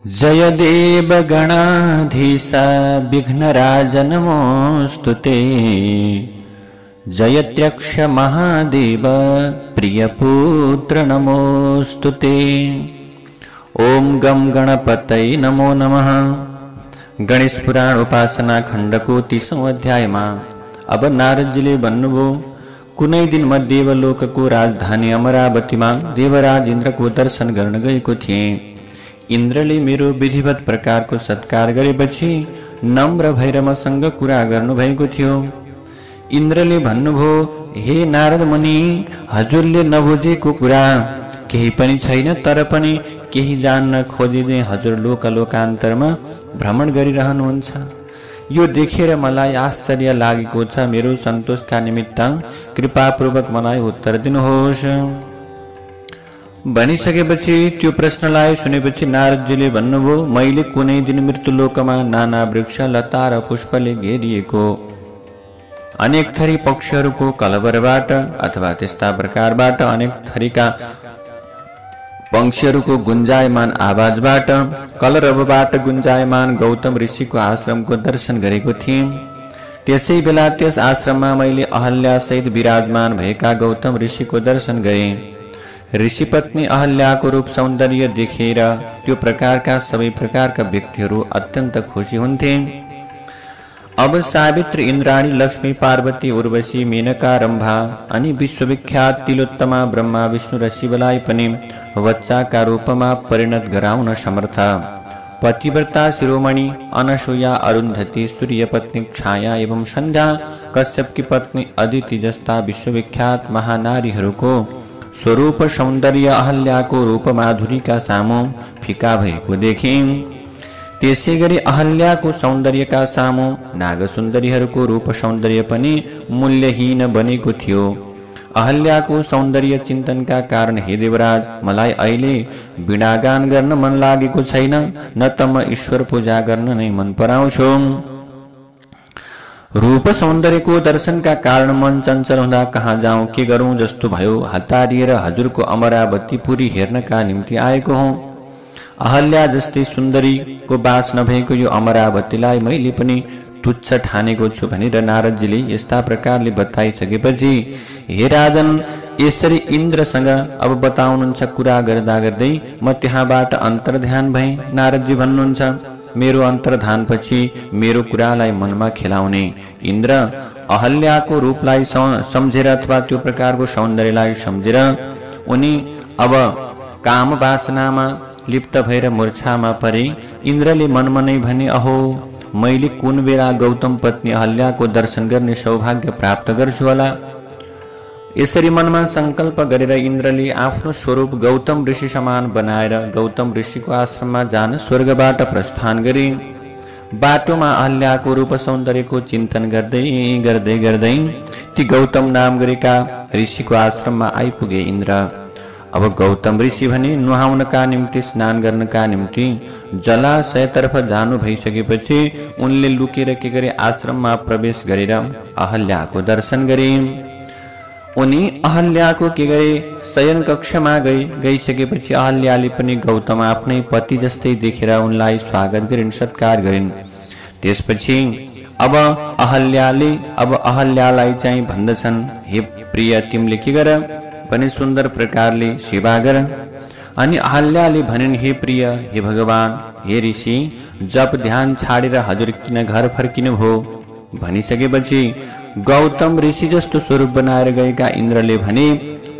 जय देवगणाधीशा विघ्नराजन नमोस्तुते। जयत्यक्ष महादेव प्रियपुत्र नमोस्तुते। ओम गम गणपतये नमो नमः। गणेश पुराण उपासना खण्डको 30औं अध्यायमा अब नारदजीले भन्नुभयो, कुनै दिन म देवलोकको राजधानी अमरावतीमा देवराज इन्द्रको दर्शन गर्न गएको थिएँ। इन्द्रले मेरो विधिवत प्रकारको सत्कार गरेपछि नम्र भएर मसँग कुरा गर्नुभएको थियो। इन्द्रले भन्नुभयो, हे नारद मुनि, हजुरले नबुझेको कुरा केही पनि छैन, तर पनि केही जान्न खोजिँदै हजुर लोकान्तरमा भ्रमण गरिरहनुहुन्छ। यो देखेर मलाई आश्चर्य लागेको छ। मेरो सन्तोषका निमित्त कृपापूर्वक मलाई उत्तर दिनुहोस्। भनिसकेपछि त्यो प्रश्नलाई सुनेपछि नारदजीले भन्नुभयो, मैले कुनै दिन मृत्युलोकमा नाना वृक्ष लता र पुष्पले घेरिएको अनेक थरी पक्षीहरूको कलबरबाट अथवा त्यस्ता प्रकारबाट अनेक थरीका पंक्षीहरूको गुन्जायमान आवाजबाट कलरवबाट गुन्जायमान गौतम ऋषिको आश्रमको दर्शन गरेको थिएँ। त्यसै बेला त्यस आश्रममा मैले अहल्या सहित विराजमान भएका गौतम ऋषिको दर्शन गरेँ। ऋषि पत्नी अहल्याको रूप सौन्दर्य देखेर त्यो प्रकारका सबै प्रकारका व्यक्तिहरू अत्यन्त खुसी हुन्थे। अब सावित्री, इन्द्राणी, लक्ष्मी, पार्वती, उर्वशी, मेनका, रम्भा अनि विश्वविख्यात तिलोत्तमा ब्रह्मा, विष्णु र शिवलाई पनि बच्चाका रूपमा परिणत गराउन समर्थ पतिव्रता शिरोमणि अनसूया, अरुन्धती, सूर्यपत्नी छाया एवं सन्ध्या, कश्यपकी पत्नी अदिति जस्ता विश्वविख्यात महानारीहरूको स्वरूप सौन्दर्य अहल्याको रूप माधुरीका सामु फिका भएको देखेँ। त्यसै गरी अहल्याको सौन्दर्यका सामु नागसुन्दरीहरूको रूप सौन्दर्य पनि मूल्यहीन बनेको थियो। अहल्याको सौन्दर्य चिन्तनका कारण हे देवराज, मलाई अहिले वीणागान गर्न मन लागेको छैन, न त म ईश्वर पूजा गर्न नै मन पराउँछु। रूप सौन्दर्यको दर्शनका कारण मन चञ्चल हुँदा कहाँ जाउँ, के गरौँ जस्तो भयो। हतारिएर हजुरको अमरावतीपुरी हेर्नका निम्ति आएको हुँ। अहल्या जस्तै सुन्दरीको बास नभएको यो अमरावतीलाई मैले पनि तुच्छ ठानेको छु भनेर नारदजीले यस्ता प्रकारले बताइसकेपछि, हे राजन, यसरी इन्द्रसँग अब बताउनुहुन्छ। कुरा गर्दा गर्दै म त्यहाँबाट अन्तर्ध्यान भएँ। नारदजी भन्नुहुन्छ, मेरो अन्तर्धानपछि मेरो कुरालाई मनमा खेलाउने इन्द्र अहल्याको रूपलाई सम्झेर अथवा त्यो प्रकारको सौन्दर्यलाई सम्झेर उनी अब काम वासनामा लिप्त भएर मूर्छामा परे। इन्द्रले मनमनै भने, अहो, मैले कुन बेला गौतम पत्नी अहल्याको दर्शन गर्ने सौभाग्य प्राप्त गर्छु होला। यसरी मनमा संकल्प गरेर इन्द्रले आफ्नो स्वरूप गौतम ऋषि समान बनाएर गौतम ऋषिको आश्रममा जान स्वर्गबाट प्रस्थान गरे। बाटोमा अहल्याको रूप सौन्दर्यको चिन्तन गर्दै गर्दै गर्दै ती गौतम नाम गरेका ऋषिको आश्रममा आइपुगे इन्द्र। अब गौतम ऋषि भने नुहाउनका निम्ति, स्नान गर्नका निम्ति जलाशयतर्फ जानु भइसकेपछि उनले लुकेर के गरे, आश्रममा प्रवेश गरेर अहल्याको दर्शन गरे। उनी अहल्याको के गरे, शयन कक्षमा गइसकेपछि अहल्याले पनि गौतम आफ्नै पति जस्तै देखेर उनलाई स्वागत गरिन्, सत्कार गरिन्। त्यसपछि अब अहल्यालाई चाहिँ भन्दछन्, हे प्रिय, तिमीले के गर भने सुन्दर प्रकारले सेवा गर। अनि अहल्याले भनिन्, हे प्रिय, हे भगवान, हे ऋषि, जप ध्यान छाडेर हजुर किन घर फर्किनु भो। भनिसकेपछि गौतम ऋषि जस्तो स्वरूप बनाएर गएका इन्द्रले भने,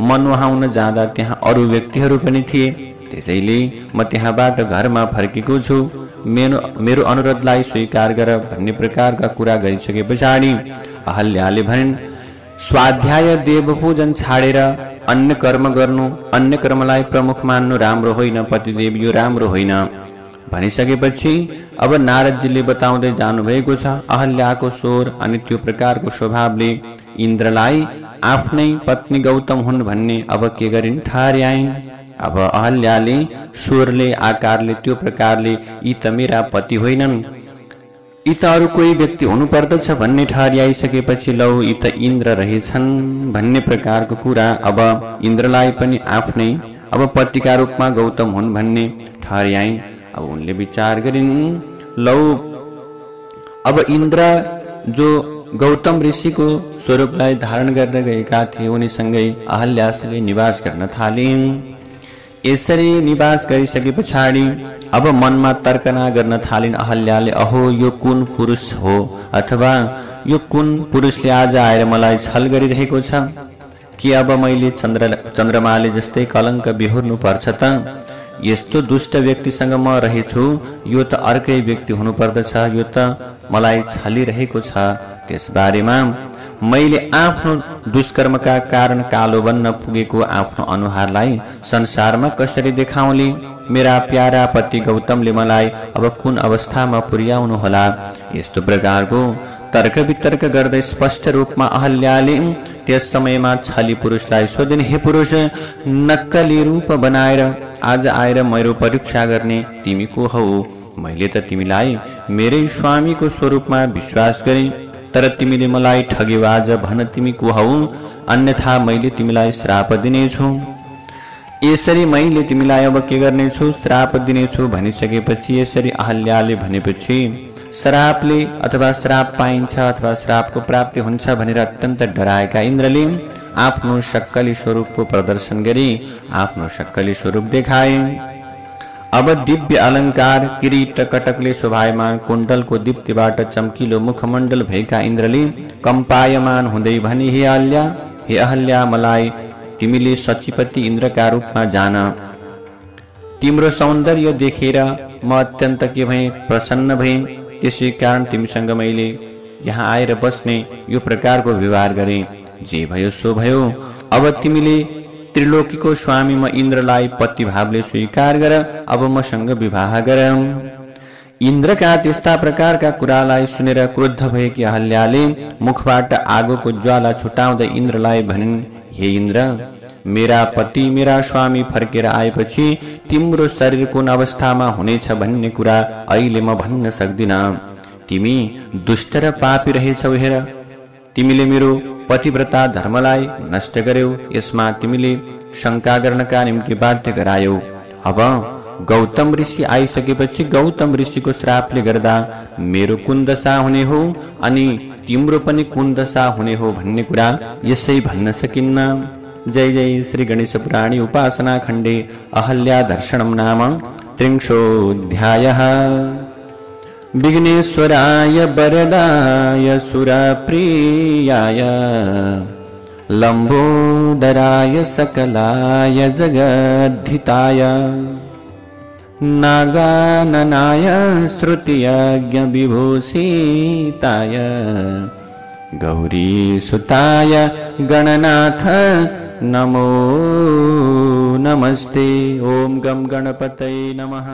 म नुहाउन जाँदा त्यहाँ अरू व्यक्तिहरू पनि थिए, त्यसैले म त्यहाँबाट घरमा फर्केको छु। मेरो अनुरोधलाई स्वीकार गर भन्ने प्रकारका कुरा गरिसके पछाडि अहल्याले भनिन्, स्वाध्याय देवपूजन छाडेर अन्य कर्म गर्नु, अन्य कर्मलाई प्रमुख मान्नु राम्रो होइन पतिदेव, यो राम्रो होइन। भनिसकेपछि अब नारदजीले बताउँदै जानुभएको छ, अहल्याको स्वर अनि त्यो प्रकारको स्वभावले इन्द्रलाई आफ्नै पत्नी गौतम हुन् भन्ने अब के गरिन्, ठहर्याइन्। अब अहल्याले स्वरले, आकारले, त्यो प्रकारले यी त मेरा पति होइनन्, यी त अरू कोही व्यक्ति हुनुपर्दछ भन्ने ठहर्याइसकेपछि लौ यी त इन्द्र रहेछन् भन्ने प्रकारको कुरा अब इन्द्रलाई पनि आफ्नै अब पतिका रूपमा गौतम हुन् भन्ने ठहर्याइन्। अब उनले विचार गरिन्, लौ अब इन्द्र जो गौतम ऋषिको स्वरूपलाई धारण गरेर गएका थिए उनीसँगै अहल्यासँगै निवास गर्न थालिन्। यसरी निवास गरिसके पछाडि अब मनमा तर्कना गर्न थालिन् अहल्याले, अहो यो कुन पुरुष हो अथवा यो कुन पुरुषले आज आएर मलाई छल गरिरहेको छ? कि अब मैले चन्द्रमाले जस्तै कलङ्क बिहोर्नु पर्छ त? यस्तो दुष्ट व्यक्तिसँग म रहेछु, यो त अर्कै व्यक्ति हुनुपर्दछ, यो त मलाई छलिरहेको छ। त्यसबारेमा मैले आफ्नो दुष्कर्मका कारण कालो बन्न पुगेको आफ्नो अनुहारलाई संसारमा कसरी देखाउली? मेरा प्यारा पति गौतमले मलाई अब कुन अवस्थामा पुर्याउनु होला? यस्तो प्रकारको तर्क वितर्क गर्दै स्पष्ट रूपमा अहल्याले त्यस समयमा छली पुरुषलाई सोधिन्, हे पुरुष, नक्कली रूप बनाएर आज आएर मेरो परीक्षा गर्ने तिमी को हौ? मैले त तिमीलाई मेरै स्वामीको स्वरूपमा विश्वास गरेँ, तर तिमीले मलाई ठग्यौ। आज भन तिमी को हौ, अन्यथा मैले तिमीलाई श्राप दिनेछु। यसरी मैले तिमीलाई अब के गर्नेछु? श्राप दिनेछु भनिसकेपछि यसरी अहल्याले भनेपछि श्रापले अथवा श्राप पाइन्छ अथवा श्रापको प्राप्ति हुन्छ भनेर अत्यन्त डराएका इन्द्रले आफ्नो सक्कली स्वरूपको प्रदर्शन गरी आफ्नो सक्कली स्वरूप देखाए। अब दिव्य अलङ्कार किरीट कटकले शोभायमान कुण्डलको दीप्तिबाट चम्किलो मुखमण्डल भएका इन्द्रले कम्पायमान हुँदै भने, हे अहल्या, मलाई तिमीले सचिपति इन्द्रका रूपमा जान। तिम्रो सौन्दर्य देखेर म अत्यन्त के भएँ? प्रसन्न भएँ। त्यसै कारण तिमीसँग मैले यहाँ आएर बस्ने यो प्रकारको व्यवहार गरेँ। जे भयो सो भयो। अब तिमीले त्रिलोकीको स्वामी म इन्द्रलाई पति भावले स्वीकार गर, अब मसँग विवाह गर। इन्द्रका त्यस्ता प्रकारका कुरालाई सुनेर क्रुद्ध भएकी अहल्याले मुखबाट आगोको ज्वाला छुटाउँदै इन्द्रलाई भनिन्, हे इन्द्र, मेरा पति मेरा स्वामी फर्केर आएपछि तिम्रो शरीर कुन अवस्थामा हुनेछ भन्ने कुरा अहिले म भन्न सक्दिन। तिमी दुष्ट र पापी रहेछौ। हेर, तिमीले मेरो पतिव्रता धर्मलाई नष्ट गर्यौ, यसमा तिमीले शङ्का गर्नका निम्ति बाध्य गरायौ। अब गौतम ऋषि आइसकेपछि गौतम ऋषिको श्रापले गर्दा मेरो कुन दशा हुने हो अनि तिम्रो पनि कुन दशा हुने हो भन्ने कुरा यसै भन्न सकिन्न। जय जय श्री गणेश पुराणे उपासना खण्डे अहल्या दर्शनम नाम 30ोऽध्यायः। विघ्नेश्वराय वरदाय सुरप्रियाय लंबोदराय सकलाय जगद्धिताय नागाननाय श्रुतियज्ञ विभूषिताय गौरीसुताय गणनाथ नमो नमस्ते। ओम गम गणपतये नमः।